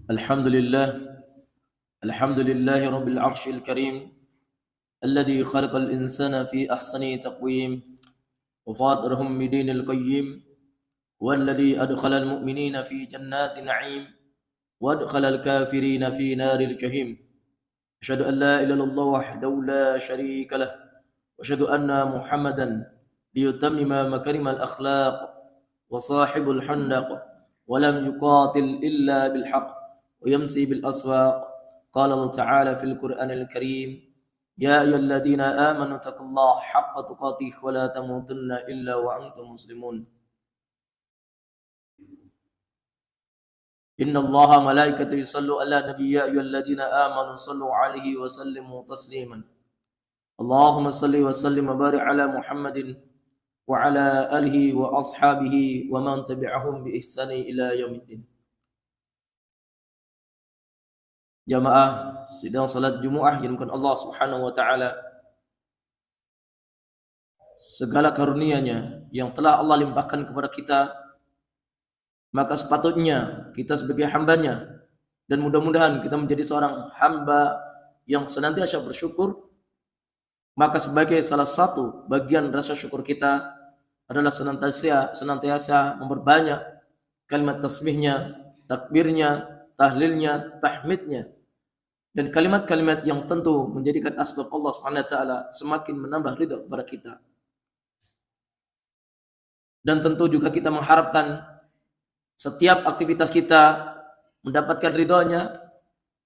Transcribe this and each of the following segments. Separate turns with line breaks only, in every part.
الحمد لله الحمد لله رب العرش الكريم الذي خلق الإنسان في أحسن تقويم وفاطرهم بدين القيم والذي أدخل المؤمنين في جنات نعيم وأدخل الكافرين في نار الجحيم أشهد أن لا إله إلا الله وحده لا شريك له وأشهد أن محمدا ليتمم مكارم الأخلاق وصاحب الحندق ولم يقاتل إلا بالحق ويمسي بالأسواق قال الله تعالى في القرآن الكريم يا أيها الذين آمنوا اتقوا الله حق تقاته ولا تموتن إلا وأنتم مسلمون إن الله ملائكته يصلوا على النبي يا أيها الذين آمنوا صلوا عليه وسلموا تسليما اللهم صل وسلم وبارك على محمد وعلى آله وأصحابه ومن تبعهم بإحسان إلى يوم الدين. Jamaah sidang salat Jumaah yang dimuliakan Allah Subhanahu wa taala. Segala karunia-Nya yang telah Allah limpahkan kepada kita, maka sepatutnya kita sebagai hamba-Nya, dan mudah-mudahan kita menjadi seorang hamba yang senantiasa bersyukur. Maka sebagai salah satu bagian rasa syukur kita adalah senantiasa memperbanyak kalimat tasbihnya, takbirnya, tahlilnya, tahmidnya, dan kalimat-kalimat yang tentu menjadikan asbab Allah Subhanahu wa taala semakin menambah ridha kepada kita. Dan tentu juga kita mengharapkan setiap aktivitas kita mendapatkan ridhonya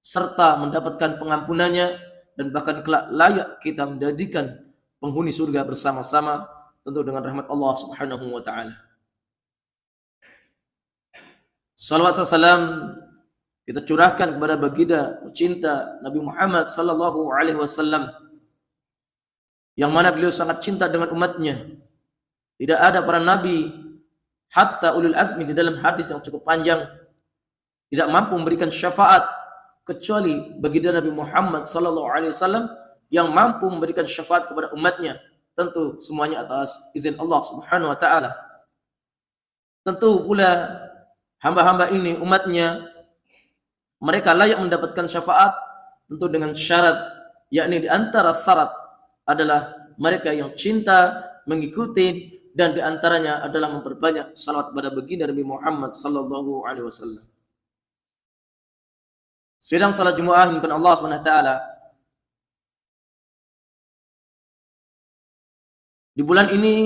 serta mendapatkan pengampunannya, dan bahkan kelak layak kita menjadikan penghuni surga bersama-sama, tentu dengan rahmat Allah Subhanahu wa taala. Salawat salam kita curahkan kepada baginda tercinta Nabi Muhammad sallallahu alaihi wasallam, yang mana beliau sangat cinta dengan umatnya. Tidak ada para nabi, hatta ulul azmi, di dalam hadis yang cukup panjang, tidak mampu memberikan syafaat kecuali baginda Nabi Muhammad sallallahu alaihi wasallam yang mampu memberikan syafaat kepada umatnya. Tentu semuanya atas izin Allah Subhanahu wa taala. Tentu pula hamba-hamba ini, umatnya, mereka layak mendapatkan syafaat tentu dengan syarat, yakni di antara syarat adalah mereka yang cinta mengikuti, dan di antaranya adalah memperbanyak salawat kepada baginda Nabi Muhammad sallallahu alaihi wasallam. Sidang salat Jumaah yang dimuliakan Allah Subhanahu wa taala, di bulan ini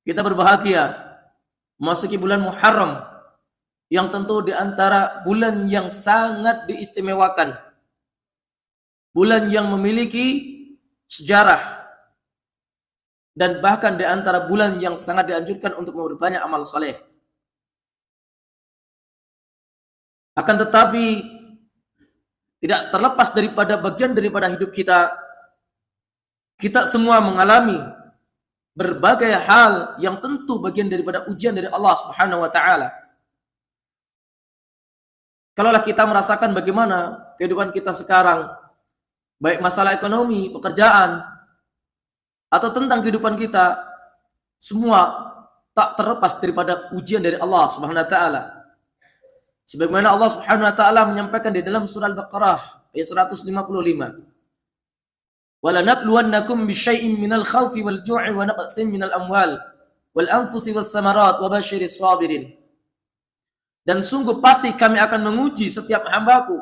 kita berbahagia memasuki bulan Muharram, yang tentu di antara bulan yang sangat diistimewakan, bulan yang memiliki sejarah, dan bahkan di antara bulan yang sangat dianjurkan untuk memperbanyak amal saleh. Akan tetapi tidak terlepas daripada bagian daripada hidup kita, kita semua mengalami berbagai hal yang tentu bagian daripada ujian dari Allah Subhanahu wa taala. Kalaulah kita merasakan bagaimana kehidupan kita sekarang, baik masalah ekonomi, pekerjaan, atau tentang kehidupan kita, semua tak terlepas daripada ujian dari Allah Subhanahu wa taala. Sebagaimana Allah Subhanahu wa taala menyampaikan di dalam surah Al-Baqarah ayat 155. Wala nabluwannakum bisyai'in minal khawfi wal ju'i wa naqsin minal amwal wal anfusi was samarat wa basyiris sabirin. Dan sungguh pasti kami akan menguji setiap hambaku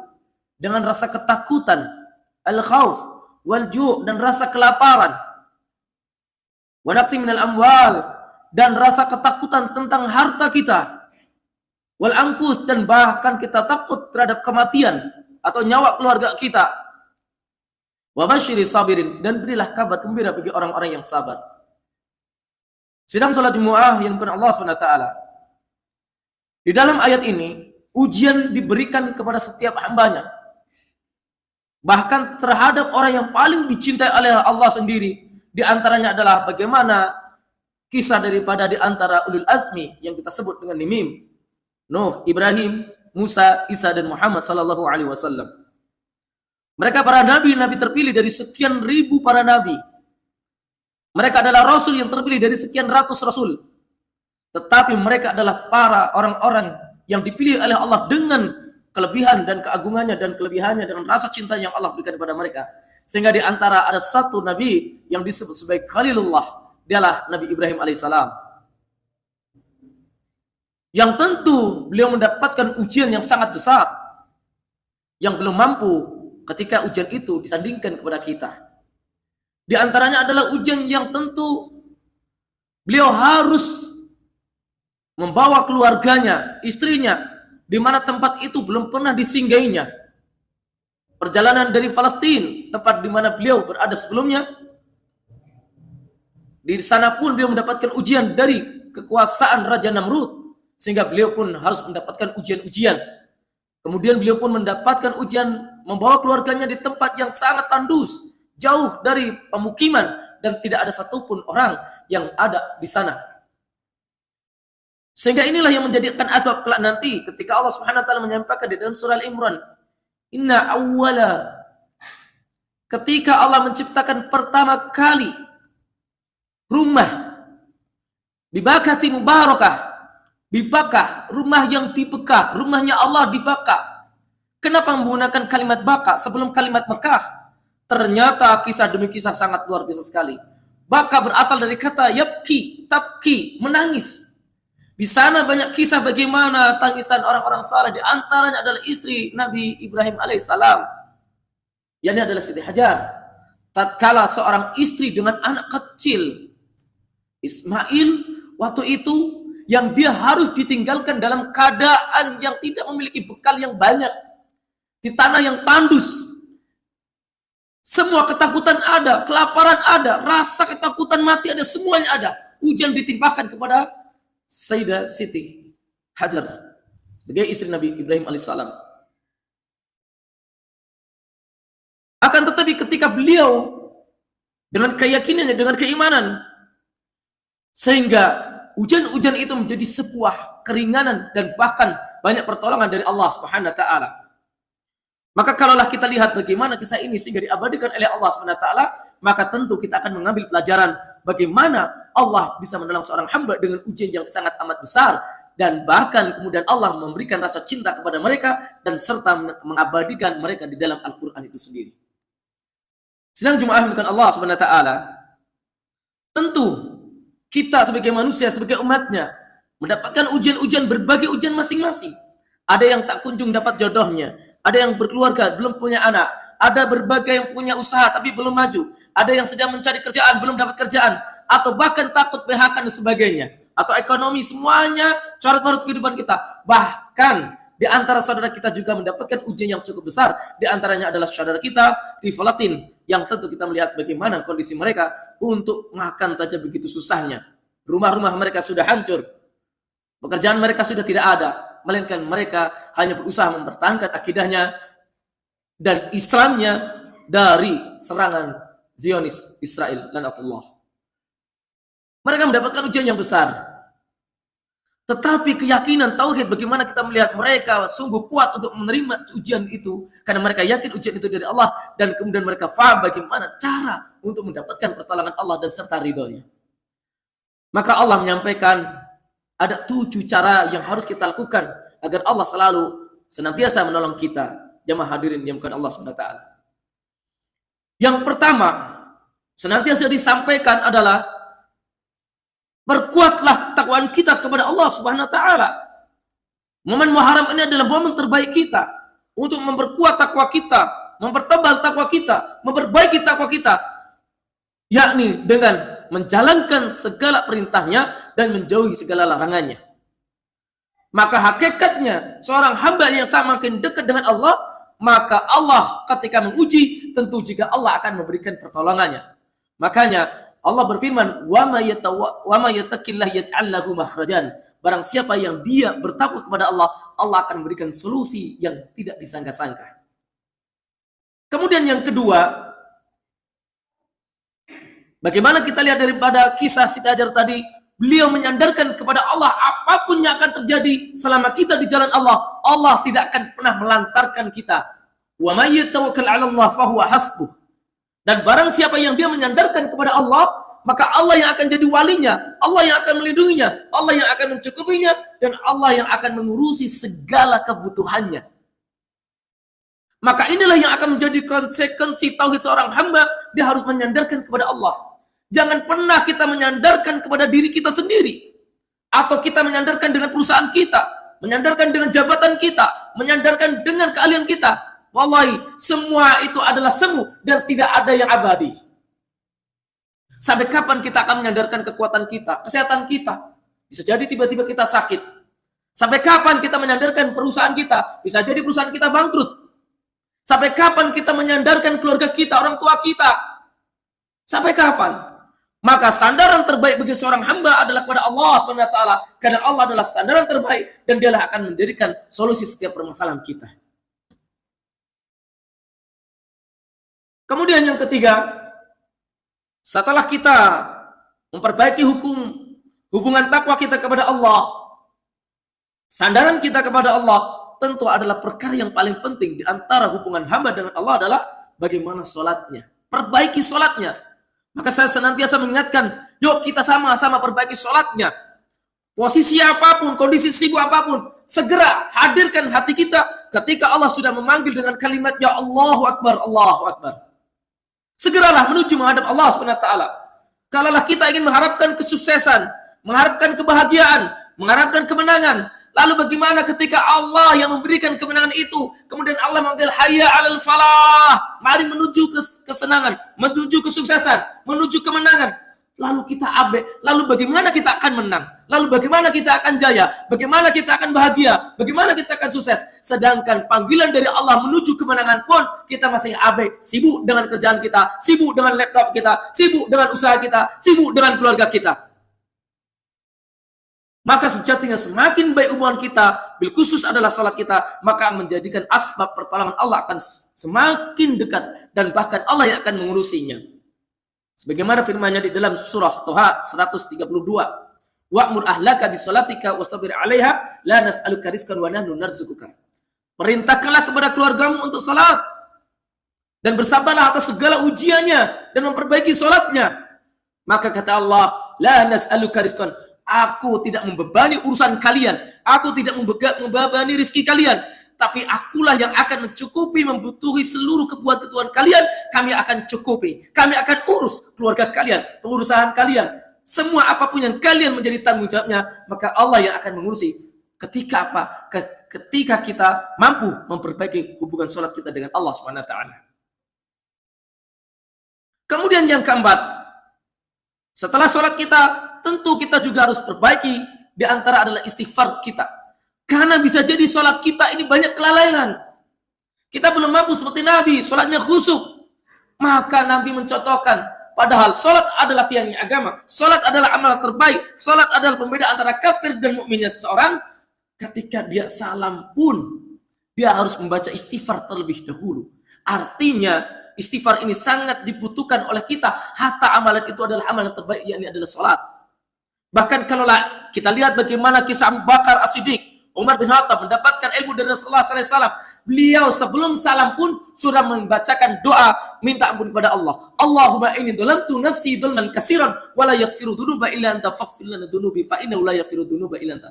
dengan rasa ketakutan, al-khawf wal ju', dan rasa kelaparan, wa naqsin minal amwal, dan rasa ketakutan tentang harta kita, wal anfus, dan bahkan kita takut terhadap kematian atau nyawa keluarga kita, wa basyiris sabirin, dan berilah kabar gembira bagi orang-orang yang sabar. Sidang salat Jumaah yang dimuliakan Allah Subhanahu wa taala, di dalam ayat ini ujian diberikan kepada setiap hambanya, bahkan terhadap orang yang paling dicintai oleh Allah sendiri. Di antaranya adalah bagaimana kisah daripada di antara ulul azmi yang kita sebut dengan Mim, Nuh, Ibrahim, Musa, Isa, dan Muhammad sallallahu alaihi wasallam. Mereka para nabi-nabi terpilih dari sekian ribu para nabi. Mereka adalah rasul yang terpilih dari sekian ratus rasul. Tetapi mereka adalah para orang-orang yang dipilih oleh Allah dengan kelebihan dan keagungannya dan kelebihannya dengan rasa cinta yang Allah berikan kepada mereka. Sehingga di antara ada satu nabi yang disebut sebagai Khalilullah, dialah Nabi Ibrahim alaihissalam. Yang tentu beliau mendapatkan ujian yang sangat besar, yang belum mampu ketika ujian itu disandingkan kepada kita. Di antaranya adalah ujian yang tentu beliau harus membawa keluarganya, istrinya, di mana tempat itu belum pernah disinggahinya. Perjalanan dari Palestina, tempat di mana beliau berada sebelumnya, di sana pun beliau mendapatkan ujian dari kekuasaan Raja Namrud, sehingga beliau pun harus mendapatkan ujian-ujian. Kemudian beliau pun mendapatkan ujian membawa keluarganya di tempat yang sangat tandus, jauh dari pemukiman, dan tidak ada satupun orang yang ada di sana. Sehingga inilah yang menjadikan asbab kelak nanti ketika Allah Subhanahu wa taala menyampaikan di dalam surah Al-Imran, inna awwala, ketika Allah menciptakan pertama kali rumah bibakati mubarakah, bibakah, rumah yang dibekah, rumahnya Allah dibakah. Kenapa menggunakan kalimat baka sebelum kalimat Mekah? Ternyata kisah demi kisah sangat luar biasa sekali. Baka berasal dari kata yabki, tabki, menangis. Di sana banyak kisah bagaimana tangisan orang-orang saleh, di antaranya adalah istri Nabi Ibrahim alaihissalam. Yang adalah Siti Hajar. Tatkala seorang istri dengan anak kecil Ismail waktu itu, yang dia harus ditinggalkan dalam keadaan yang tidak memiliki bekal yang banyak, di tanah yang tandus. Semua ketakutan ada, kelaparan ada, rasa ketakutan mati ada, semuanya ada. Ujian ditimpakan kepada Sayyidah Siti Hajar sebagai istri Nabi Ibrahim alaihissalam. Akan tetapi ketika beliau dengan keyakinannya, dengan keimanan, sehingga ujian-ujian itu menjadi sebuah keringanan dan bahkan banyak pertolongan dari Allah Subhanahu wa taala. Maka kalaulah kita lihat bagaimana kisah ini sehingga diabadikan oleh Allah Subhanahu wa taala, maka tentu kita akan mengambil pelajaran bagaimana Allah bisa menolong seorang hamba dengan ujian yang sangat amat besar, dan bahkan kemudian Allah memberikan rasa cinta kepada mereka dan serta mengabadikan mereka di dalam Al-Qur'an itu sendiri. Sedang jemaah bukan Allah Subhanahu wa taala, tentu kita sebagai manusia, sebagai umatnya, mendapatkan ujian-ujian, berbagai ujian masing-masing. Ada yang tak kunjung dapat jodohnya, ada yang berkeluarga, belum punya anak, ada berbagai yang punya usaha tapi belum maju, ada yang sedang mencari kerjaan, belum dapat kerjaan, atau bahkan takut PHK dan sebagainya, atau ekonomi, semuanya carut-marut kehidupan kita. Bahkan di antara saudara kita juga mendapatkan ujian yang cukup besar. Di antaranya adalah saudara kita di Palestina, yang tentu kita melihat bagaimana kondisi mereka untuk makan saja begitu susahnya. Rumah-rumah mereka sudah hancur, pekerjaan mereka sudah tidak ada, melainkan mereka hanya berusaha mempertahankan akidahnya dan Islamnya dari serangan Zionis Israel laknatullah. Mereka mendapatkan ujian yang besar. Tetapi keyakinan tauhid, bagaimana kita melihat mereka sungguh kuat untuk menerima ujian itu, karena mereka yakin ujian itu dari Allah, dan kemudian mereka faham bagaimana cara untuk mendapatkan pertolongan Allah dan serta ridhonya. Maka Allah menyampaikan ada 7 cara yang harus kita lakukan agar Allah selalu senantiasa menolong kita. Jamaah hadirin yang bukan Allah SWT. Yang pertama senantiasa disampaikan adalah perkuatlah takwaan kita kepada Allah Subhanahu wa taala. Momen Muharram ini adalah momen terbaik kita untuk memperkuat takwa kita, mempertebal takwa kita, memperbaiki takwa kita, yakni dengan menjalankan segala perintahnya dan menjauhi segala larangannya. Maka hakikatnya seorang hamba yang semakin dekat dengan Allah, maka Allah ketika menguji, tentu juga Allah akan memberikan pertolongannya. Makanya Allah berfirman, "Wa ma yattaqillah yaj'al lahu makhrajan." Barang siapa yang dia bertakwa kepada Allah, Allah akan memberikan solusi yang tidak disangka-sangka. Kemudian yang kedua, bagaimana kita lihat daripada kisah Siti Hajar tadi, beliau menyandarkan kepada Allah apapun yang akan terjadi selama kita di jalan Allah, Allah tidak akan pernah melantarkan kita. Wa may yatawakkal 'ala Allah fa huwa hasbuh. Dan barang siapa yang dia menyandarkan kepada Allah, maka Allah yang akan jadi walinya, Allah yang akan melindunginya, Allah yang akan mencukupinya, dan Allah yang akan mengurusi segala kebutuhannya. Maka inilah yang akan menjadi konsekuensi tauhid seorang hamba. Dia harus menyandarkan kepada Allah. Jangan pernah kita menyandarkan kepada diri kita sendiri. Atau kita menyandarkan dengan perusahaan kita. Menyandarkan dengan jabatan kita. Menyandarkan dengan keahlian kita. Wallahi, semua itu adalah semu dan tidak ada yang abadi. Sampai kapan kita akan menyandarkan kekuatan kita, kesehatan kita? Bisa jadi tiba-tiba kita sakit. Sampai kapan kita menyandarkan perusahaan kita? Bisa jadi perusahaan kita bangkrut. Sampai kapan kita menyandarkan keluarga kita, orang tua kita? Sampai kapan? Maka sandaran terbaik bagi seorang hamba adalah kepada Allah SWT. Karena Allah adalah sandaran terbaik dan Dialah akan menjadikan solusi setiap permasalahan kita. Kemudian yang ketiga, setelah kita memperbaiki hubungan takwa kita kepada Allah, sandaran kita kepada Allah tentu adalah perkara yang paling penting di antara hubungan hamba dengan Allah adalah bagaimana sholatnya. Perbaiki sholatnya. Maka saya senantiasa mengingatkan, yuk kita sama-sama perbaiki sholatnya. Posisi apapun, kondisi sibuk apapun, segera hadirkan hati kita ketika Allah sudah memanggil dengan kalimat Ya Allahu Akbar, Allahu Akbar. Segeralah menuju menghadap Allah SWT. Kalaulah kita ingin mengharapkan kesuksesan, mengharapkan kebahagiaan, mengharapkan kemenangan, lalu bagaimana ketika Allah yang memberikan kemenangan itu, kemudian Allah memanggil hayya 'alal falah, mari menuju kesenangan, menuju kesuksesan, menuju kemenangan. Lalu kita abe, lalu bagaimana kita akan menang? Lalu bagaimana kita akan jaya? Bagaimana kita akan bahagia? Bagaimana kita akan sukses? Sedangkan panggilan dari Allah menuju kemenangan pun kita masih abe, sibuk dengan kerjaan kita, sibuk dengan laptop kita, sibuk dengan usaha kita, sibuk dengan keluarga kita. Maka sejatinya semakin baik hubungan kita, bil khusus adalah salat kita, maka menjadikan asbab pertolongan Allah akan semakin dekat dan bahkan Allah yang akan mengurusinya. Sebagaimana firman-Nya di dalam surah Toha 132, wa'mur ahlaka bisolatika wastabir 'alaiha la nas'aluka rizqan wa nahnu narzuquka. Perintahkanlah kepada keluargamu untuk salat dan bersabarlah atas segala ujiannya dan memperbaiki salatnya. Maka kata Allah, la nas'aluka rizqan, aku tidak membebani urusan kalian, aku tidak membebani rezeki kalian, tapi akulah yang akan mencukupi, membutuhi seluruh kebutuhan kalian. Kami akan cukupi, kami akan urus keluarga kalian, pengurusan kalian, semua apapun yang kalian menjadi tanggung jawabnya, maka Allah yang akan mengurusi. Ketika apa? Ketika kita mampu memperbaiki hubungan sholat kita dengan Allah SWT. Kemudian yang keempat, setelah sholat kita, tentu kita juga harus perbaiki, di antara adalah istighfar kita. Karena bisa jadi sholat kita ini banyak kelalaian. Kita belum mampu seperti Nabi, sholatnya khusyuk. Maka Nabi mencontohkan, padahal sholat adalah tiangnya agama, sholat adalah amal terbaik, sholat adalah pembeda antara kafir dan mukminnya seseorang. Ketika dia salam pun, dia harus membaca istighfar terlebih dahulu. Artinya, istighfar ini sangat dibutuhkan oleh kita. Hatta amalan itu adalah amalan terbaik, yakni adalah sholat. Bahkan kalau kita lihat bagaimana kisah Abu Bakar As-Siddiq, Umar bin Khattab mendapatkan ilmu dari Rasulullah SAW. Beliau sebelum salam pun sudah membacakan doa minta ampun kepada Allah. Allahumma inni dhalamtu nafsi dhulman katsiran wa la yaghfiru dzunuba illa anta faghfir lana dzunubi fa innahu la yaghfiru dzunuba illa anta.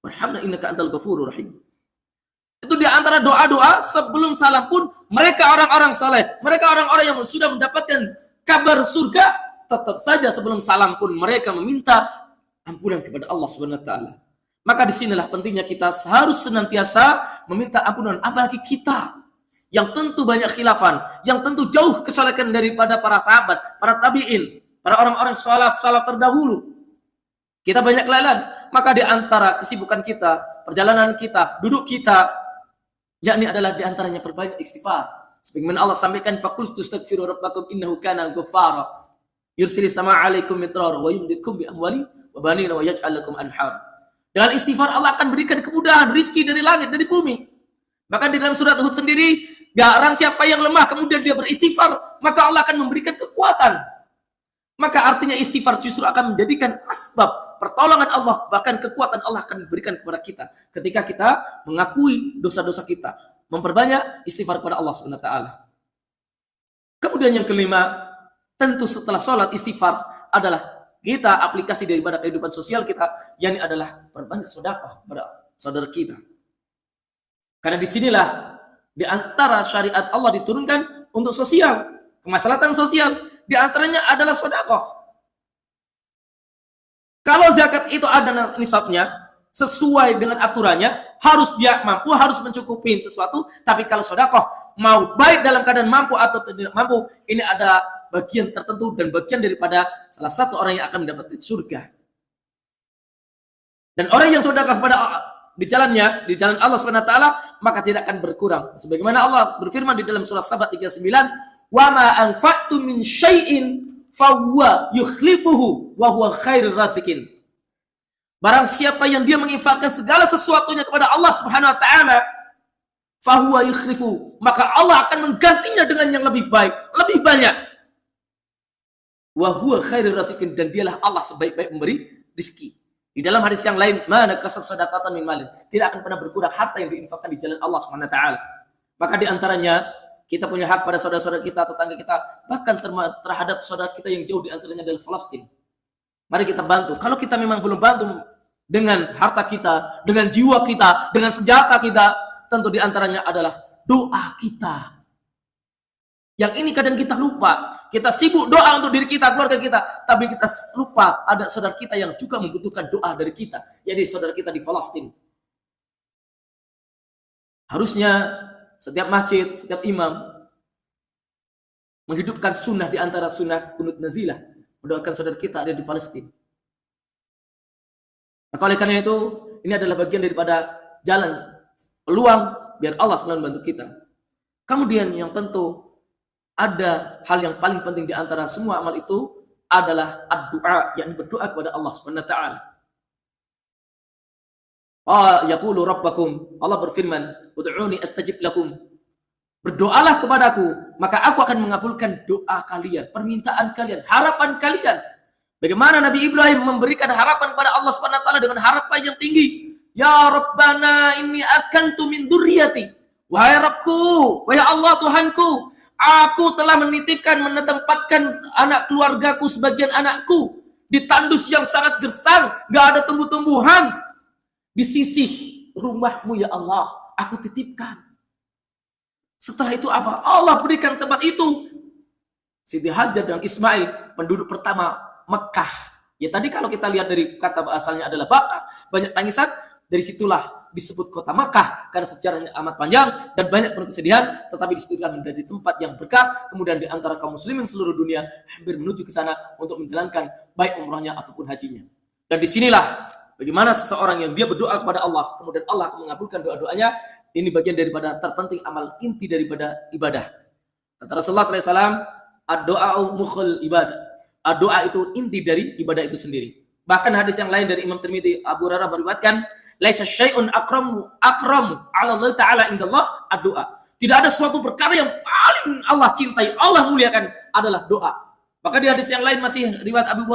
Warhamna innaka antal ghafurur rahim. Itu di antara doa-doa sebelum salam pun mereka orang-orang saleh, mereka orang-orang yang sudah mendapatkan kabar surga, tetap saja sebelum salam pun mereka meminta ampunan kepada Allah Subhanahu wa taala. Maka disinilah pentingnya kita harus senantiasa meminta ampunan, apalagi kita yang tentu banyak khilafan, yang tentu jauh kesalehan daripada para sahabat, para tabi'in, para orang-orang salaf terdahulu. Kita banyak kelalaian, maka di antara kesibukan kita, perjalanan kita, duduk kita, yakni adalah di antaranya perbanyak istighfar. Sebagaimana Allah sampaikan, faqultu astaghfiru rabbakum innahu kana ghaffara yursilis samaa 'alaikum midrara wa yumditkum bi amwali wa banina wa yaj'al lakum anhar. Dengan istighfar Allah akan berikan kemudahan, rizki dari langit, dari bumi. Maka di dalam surat Hud sendiri, barang siapa yang lemah kemudian dia beristighfar, maka Allah akan memberikan kekuatan. Maka artinya istighfar justru akan menjadikan asbab pertolongan Allah, bahkan kekuatan Allah akan diberikan kepada kita ketika kita mengakui dosa-dosa kita, memperbanyak istighfar kepada Allah SWT. Kemudian yang kelima, tentu setelah sholat istighfar adalah kita aplikasi daripada kehidupan sosial kita, yakni adalah berbanyak sedekah kepada saudara kita. Karena disinilah Di antara syariat Allah diturunkan untuk sosial, kemaslahatan sosial. Di antaranya adalah sedekah. Kalau zakat itu ada nisabnya, sesuai dengan aturannya, harus dia mampu, harus mencukupi sesuatu. Tapi kalau sedekah, mau baik dalam keadaan mampu atau tidak mampu, ini ada bagian tertentu dan bagian daripada salah satu orang yang akan mendapatkan surga. Dan orang yang sedekah pada di jalannya, di jalan Allah SWT, maka tidak akan berkurang. Sebagaimana Allah berfirman di dalam surah Saba 39, "Wa ma anfa'tum min syai'in fahuwa yukhlifuhu wa huwa khairur raziqin." Barang siapa yang dia menginfakkan segala sesuatunya kepada Allah Subhanahu wa taala, fahuwa yukhlifu, maka Allah akan menggantinya dengan yang lebih baik, lebih banyak. Wa huwa khairur raziqin, dan dialah Allah sebaik-baik memberi rezeki. Di dalam hadis yang lain, mana kasat sedekatan min malin, tidak akan pernah berkurang harta yang diinfakkan di jalan Allah Subhanahu wa taala. Maka di antaranya kita punya hak pada saudara-saudara kita, tetangga kita, bahkan terhadap saudara kita yang jauh, di antaranya adalah Palestina. Mari kita bantu. Kalau kita memang belum bantu dengan harta kita, dengan jiwa kita, dengan senjata kita, tentu di antaranya adalah doa kita. Yang ini kadang kita lupa. Kita sibuk doa untuk diri kita, keluarga kita, tapi kita lupa ada saudara kita yang juga membutuhkan doa dari kita, yaitu saudara kita di Palestina. Harusnya setiap masjid, setiap imam menghidupkan sunnah di antara sunnah kunut nazilah, mendoakan saudara kita ada di Palestina. Maka oleh karena itu, ini adalah bagian daripada jalan peluang biar Allah selalu membantu kita. Kemudian yang tentu ada hal yang paling penting di antara semua amal itu adalah ad-du'a, yang berdoa kepada Allah Subhanahu wa taala. Yaqulu rabbakum, Allah berfirman, ud'uni astajib lakum. Berdoalah kepadaku, maka aku akan mengabulkan doa kalian, permintaan kalian, harapan kalian. Bagaimana Nabi Ibrahim memberikan harapan kepada Allah Subhanahu wa taala dengan harapan yang tinggi. Ya Rabbana inni askantu min dzurriyyati. Wahai Rabbku, wahai Allah Tuhanku, aku telah menempatkan anak keluargaku, sebagian anakku di tandus yang sangat gersang, gak ada tumbuh-tumbuhan. Di sisi rumahmu ya Allah, aku titipkan. Setelah itu apa? Allah berikan tempat itu. Siti Hajar dan Ismail, penduduk pertama Mekah. Ya tadi kalau kita lihat dari kata asalnya adalah Baka, banyak tangisan, dari situlah disebut kota Makkah karena sejarahnya amat panjang dan banyak penuh kesedihan, tetapi disitulah menjadi tempat yang berkah. Kemudian di antara kaum muslimin seluruh dunia hampir menuju ke sana untuk menjalankan baik umrahnya ataupun hajinya. Dan disinilah bagaimana seseorang yang dia berdoa kepada Allah, kemudian Allah akan mengabulkan doa-doanya. Ini bagian daripada terpenting amal inti daripada ibadah. Kata Rasulullah SAW, ad-doa'u mukhul ibadah. Doa itu inti dari ibadah itu sendiri. Bahkan hadis yang lain dari Imam Tirmidzi, Abu Hurairah meriwayatkan, laisa syai'un akramu ala Allah taala indallah ad-doa. Tidak ada suatu perkara yang paling Allah cintai, Allah muliakan adalah doa. Maka di hadis yang lain masih riwayat Abu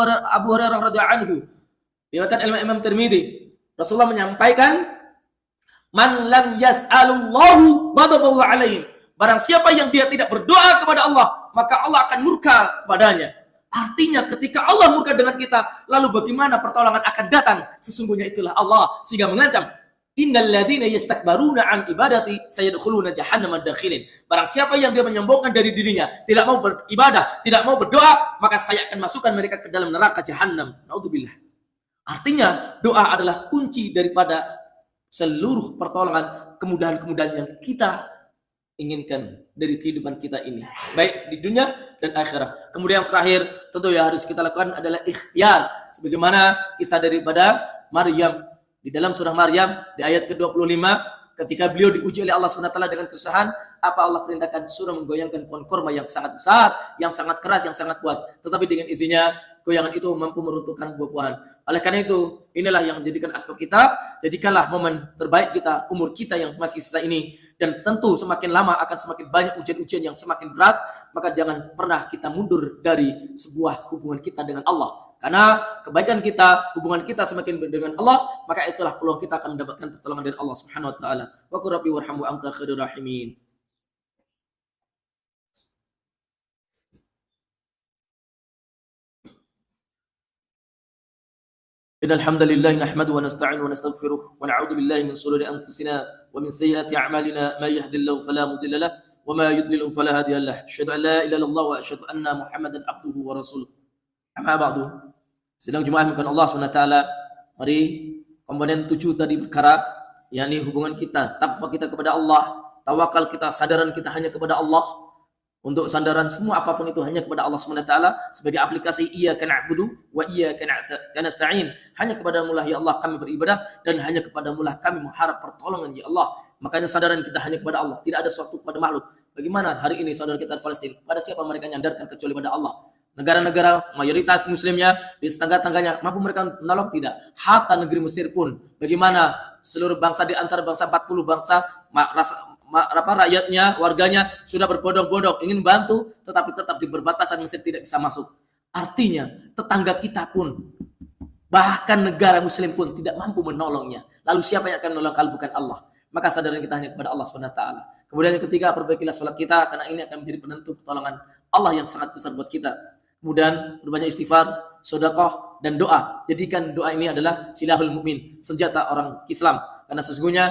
Hurairah radhiyallahu anhu, riwayatkan Imam Tirmidzi, Rasulullah menyampaikan, man lam yas'alullahu ghadabahu alaihim. Barang siapa yang dia tidak berdoa kepada Allah, maka Allah akan murka kepadanya. Artinya ketika Allah murka dengan kita, lalu bagaimana pertolongan akan datang? Sesungguhnya itulah Allah, sehingga mengancam, innal ladzina yastakbaruna an ibadati sayadkhuluna jahannama dakhilin. Barang siapa yang dia menyombongkan dari dirinya, tidak mau beribadah, tidak mau berdoa, maka saya akan masukkan mereka ke dalam neraka jahanam. Naudzubillah. Artinya doa adalah kunci daripada seluruh pertolongan, kemudahan-kemudahan yang kita inginkan dari kehidupan kita ini, baik di dunia dan akhirat. Kemudian yang terakhir tentu yang harus kita lakukan adalah ikhtiar, sebagaimana kisah daripada Maryam di dalam surah Maryam di ayat ke-25, ketika beliau diuji oleh Allah SWT dengan kesusahan, apa Allah perintahkan? Surah menggoyangkan pohon kurma yang sangat besar, yang sangat keras, yang sangat kuat, tetapi dengan izinnya goyangan itu mampu meruntuhkan buah-buahan. Oleh karena itu, inilah yang menjadikan aspek kita. Jadikanlah momen terbaik kita, umur kita yang masih sisa ini. Dan tentu semakin lama akan semakin banyak ujian-ujian yang semakin berat. Maka jangan pernah kita mundur dari sebuah hubungan kita dengan Allah. Karena kebaikan kita, hubungan kita semakin dengan Allah, maka itulah peluang kita akan mendapatkan pertolongan dari Allah Subhanahu wa taala. Wa qur rabbi warhamhu anta khairur rahimin. Innal hamdalillah nahmaduhu wa nasta'inu wa nastaghfiruh wa na'udzu billahi min shururi anfusina wa min sayyiati a'malina may yahdihillahu fala mudilla lahu wa may yudlil fala hadiya lahu. Asyhadu an la ilaha illallah wa asyhadu anna Muhammadan abduhu wa rasuluh. Amma ba'du. Sidang Jumat mungkin Allah SWT, mari komponen 7 tadi perkara, yakni hubungan kita, takwa kita kepada Allah, tawakal kita, sadaran kita hanya kepada Allah. Untuk sandaran semua apapun itu hanya kepada Allah SWT sebagai aplikasi iyyaka na'budu wa iyyaka nasta'in. Hanya kepadamu lah ya Allah kami beribadah dan hanya kepadamu lah kami mengharap pertolongan ya Allah. Makanya sandaran kita hanya kepada Allah, tidak ada suatu kepada makhluk. Bagaimana hari ini saudara kita di Palestina? Pada siapa mereka nyandarkan kecuali pada Allah? Negara-negara mayoritas muslimnya di tetangga-tangganya mampu mereka menolong? Tidak. Hatta negeri Mesir pun, bagaimana seluruh bangsa di antara bangsa 40 bangsa rakyatnya, warganya sudah berbondong-bondong ingin bantu, tetapi tetap di perbatasan Mesir tidak bisa masuk. Artinya tetangga kita pun, bahkan negara muslim pun tidak mampu menolongnya. Lalu siapa yang akan menolong kalau bukan Allah? Maka sadaran kita hanya kepada Allah SWT. Kemudian yang ketiga, perbaikilah salat kita, karena ini akan menjadi penentu pertolongan Allah yang sangat besar buat kita. Kemudian berbanyak istighfar, sedekah dan doa. Jadikan doa ini adalah silahul mukmin, senjata orang Islam. Karena sesungguhnya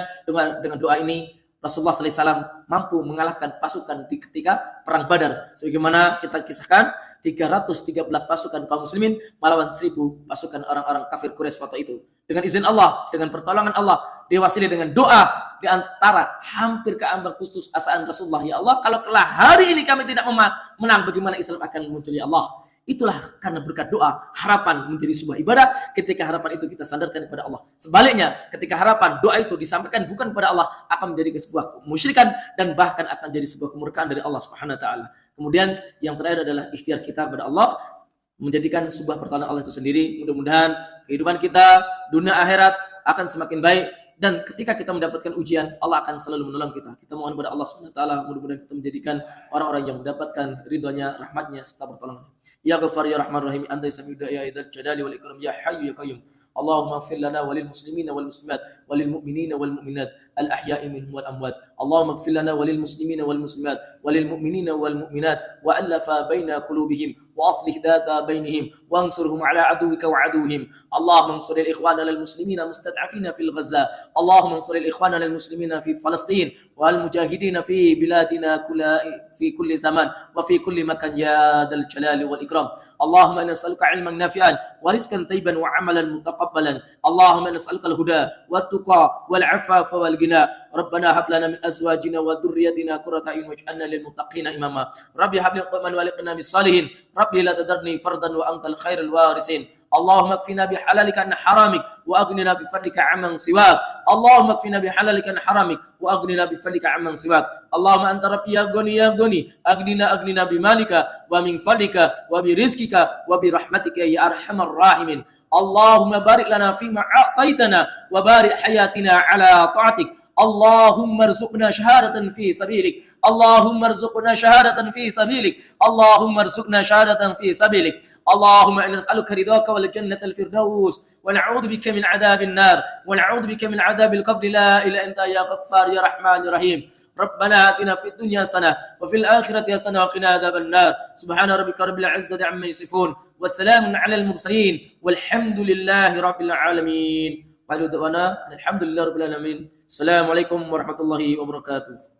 dengan doa ini Rasulullah SAW mampu mengalahkan pasukan di ketika perang Badar. Sebagaimana kita kisahkan, 313 pasukan kaum muslimin melawan 1000 pasukan orang-orang kafir Quraisy waktu itu. Dengan izin Allah, dengan pertolongan Allah, diwasili dengan doa di antara hampir ke ambang putus asaan Rasulullah, ya Allah, kalau kelak hari ini kami tidak menang, bagaimana Islam akan muncul ya Allah? Itulah karena berkat doa, harapan menjadi sebuah ibadah ketika harapan itu kita sandarkan kepada Allah. Sebaliknya, ketika harapan, doa itu disampaikan bukan kepada Allah, akan menjadi sebuah kemusyrikan dan bahkan akan jadi sebuah kemurkaan dari Allah Subhanahu wa taala. Kemudian yang terakhir adalah ikhtiar kita kepada Allah, menjadikan sebuah pertolongan Allah itu sendiri. Mudah-mudahan kehidupan kita dunia akhirat akan semakin baik, dan ketika kita mendapatkan ujian, Allah akan selalu menolong kita. Kita mohon kepada Allah SWT, mudah-mudahan kita menjadikan orang-orang yang mendapatkan ridhonya, rahmatnya, serta pertolongan. Ya Ghaffar ya Rahman Rahim, Anta Sami'ud ya Idzal Jalali wal Ikram, ya Hayyu ya Qayyum. Allahumma ighfir lana walil muslimina wal muslimat walil mu'minina wal mu'minat al ahya'i minhum wal amwat. Allahumma ighfir lana walil muslimina wal muslimat walil mu'minina wal mu'minat wa allafa baina qulubihim wa aslih dhata bainihim wa ansurhum ala aduwika wa aduwwihim. Allahumma ansur al ikhwana lil muslimina mustad'afina fil Gaza. Allahumma ansur al ikhwana lil muslimina fi Palestin wal mujahidina fi biladina fi kulli zaman wa fi kulli makan ya dzal jalali wal ikram. Allahumma inna nas'aluka ilman nafi'an wa rizqan tayyiban wa amalan mutaqabbalan. Allahumma nas'aluka al-huda wat tuqa wal 'afafa wal ghina. Rabbana hab lana min azwajina wa dhurriyyatina qurrata a'yun waj'alna lil muttaqina imama. Rabbi hab lana qawman wa liqna bis salihin. Rabbi la tadarni fardan wa antal khairul warisin. اللهم اكفنا بحلالك عن حرامك واغننا بفضلك عمن سواك. اللهم اكفنا بحلالك عن حرامك واغننا بفضلك عمن سواك. اللهم انت ربي يا غني يا غني، اغننا بمالك ومن فضلك وبرزقك وبرحمتك يا ارحم الراحمين. اللهم بارك لنا فيما اعطيتنا وبارك حياتنا على طاعتك. اللهم ارزقنا شهادة في سبيلك. اللهم ارزقنا شهادة في سبيلك. اللهم ارزقنا شهادة في سبيلك. اللهم إنا نسألك رضاك والجنة الفردوس ونعوذ بك من عذاب النار ونعوذ بك من عذاب القبر. لا إله إلا أنت يا غفار يا رحمن يا رحيم. ربنا آتنا في الدنيا حسنة وفي الآخرة حسنة وقنا عذاب النار. سبحان ربك رب العزة عما يصفون والسلام على المرسلين والحمد لله رب العالمين. Alhamdulillah rabbil alamin. Assalamualaikum warahmatullahi wabarakatuh.